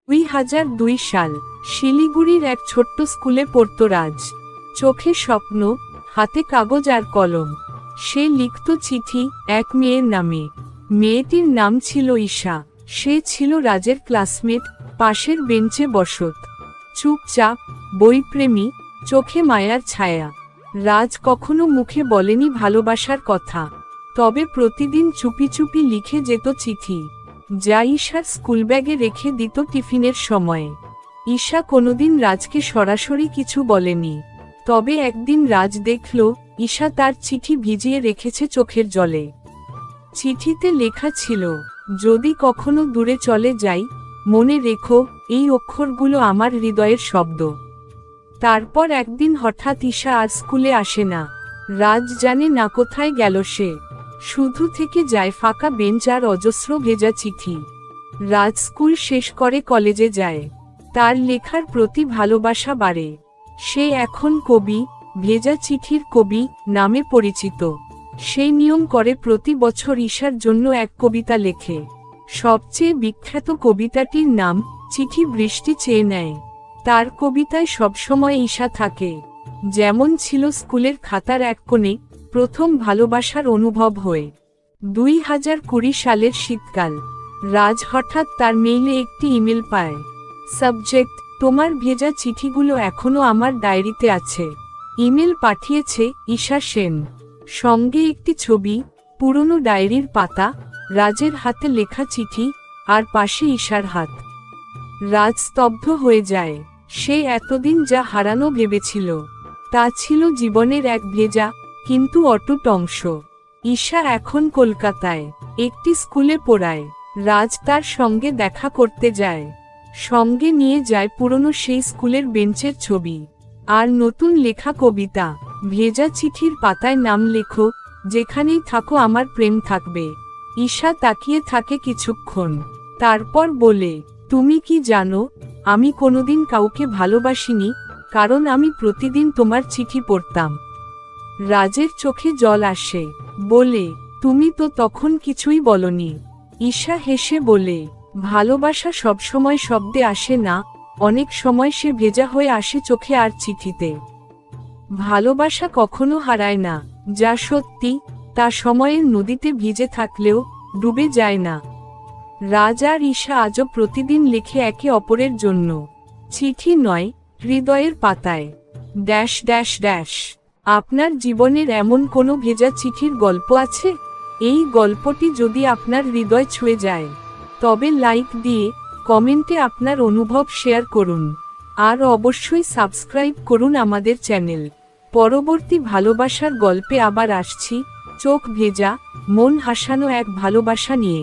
2002 সাল শিলিগুড়ির এক ছোট্ট স্কুলে পড়তো রাজ। চোখে স্বপ্ন, হাতে কাগজ আর কলম। সে লিখত চিঠি এক মেয়ের নামে। মেয়েটির নাম ছিল ঈশা। সে ছিল রাজের ক্লাসমেট, পাশের বেঞ্চে বসত। চুপচাপ, বইপ্রেমী, চোখে মায়ার ছায়া। রাজ কখনো মুখে বলেনি ভালোবাসার কথা, তবে প্রতিদিন চুপি চুপি লিখে যেত চিঠি, যা ঈশার স্কুল ব্যাগে রেখে দিত টিফিনের সময়ে। ঈশা কোনোদিন রাজকে সরাসরি কিছু বলেনি, তবে একদিন রাজ দেখল ঈশা তার চিঠি ভিজিয়ে রেখেছে চোখের জলে। চিঠিতে লেখা ছিল, যদি কখনো দূরে চলে যাই, মনে রেখো এই অক্ষরগুলো আমার হৃদয়ের শব্দ। তারপর একদিন হঠাৎ ঈশা আর স্কুলে আসে না। রাজ জানে না কোথায় গেল সে। শুধু থেকে যায় ফাঁকা বেঞ্চ আর অজস্র ভেজা চিঠি। রাজ স্কুল শেষ করে কলেজে যায়। তার লেখার প্রতি ভালোবাসা বাড়ে। সে এখন কবি, ভেজা চিঠির কবি নামে পরিচিত। সে নিয়ম করে প্রতি বছর ঈশার জন্য এক কবিতা লেখে। সবচেয়ে বিখ্যাত কবিতাটির নাম চিঠি বৃষ্টি চেয়ে নেয়। তার কবিতায় সবসময় ঈশা থাকে, যেমন ছিল স্কুলের খাতার এক কোণে, প্রথম ভালোবাসার অনুভব হয়ে। 2020 সালের শীতকাল। রাজ হঠাৎ তার মেইলে একটি ইমেল পায়। সাবজেক্ট, তোমার ভেজা চিঠিগুলো এখনো আমার ডায়েরিতে আছে। ইমেল পাঠিয়েছে ঈশা সেন। সঙ্গে একটি ছবি, পুরনো ডায়েরির পাতা, রাজের হাতে লেখা চিঠি, আর পাশে ঈশার হাত। রাজ স্তব্ধ হয়ে যায়। সে এতদিন যা হারানো ভেবেছিল, তা ছিল জীবনের এক ভেজা কিন্তু অটুট অংশ। ঈশা এখন কলকাতায় একটি স্কুলে পড়ায়। রাজ তার সঙ্গে দেখা করতে যায়। সঙ্গে নিয়ে যায় পুরনো সেই স্কুলের বেঞ্চের ছবি আর নতুন লেখা কবিতা। ভেজা চিঠির পাতায় নাম লেখো, যেখানেই থাকো আমার প্রেম থাকবে। ঈশা তাকিয়ে থাকে কিছুক্ষণ, তারপর বলে, তুমি কি জানো, আমি কোনোদিন কাউকে ভালোবাসিনি, কারণ আমি প্রতিদিন তোমার চিঠি পড়তাম। রাজের চোখে জল আসে। বলে, তুমি তো তখন কিছুই বলনি। ঈশা হেসে বলে, ভালোবাসা সবসময় শব্দে আসে না, অনেক সময় সে ভেজা হয়ে আসে চোখে আর চিঠিতে। ভালোবাসা কখনো হারায় না, যা সত্যি তা সময়ের নদীতে ভিজে থাকলেও ডুবে যায় না। রাজ আর ঈশা আজও প্রতিদিন লেখে একে অপরের জন্য। চিঠি নয়, হৃদয়ের পাতায় ড্যাশ ড্যাশ ড্যাশ। আপনার জীবনের এমন কোনো ভেজা চিঠির গল্প আছে? এই গল্পটি যদি আপনার হৃদয় ছুঁয়ে যায়, তবে লাইক দিয়ে কমেন্টে আপনার অনুভব শেয়ার করুন। আর অবশ্যই সাবস্ক্রাইব করুন আমাদের চ্যানেল। পরবর্তী ভালোবাসার গল্পে আবার আসছি, চোখ ভেজা, মন হাসানো এক ভালোবাসা নিয়ে।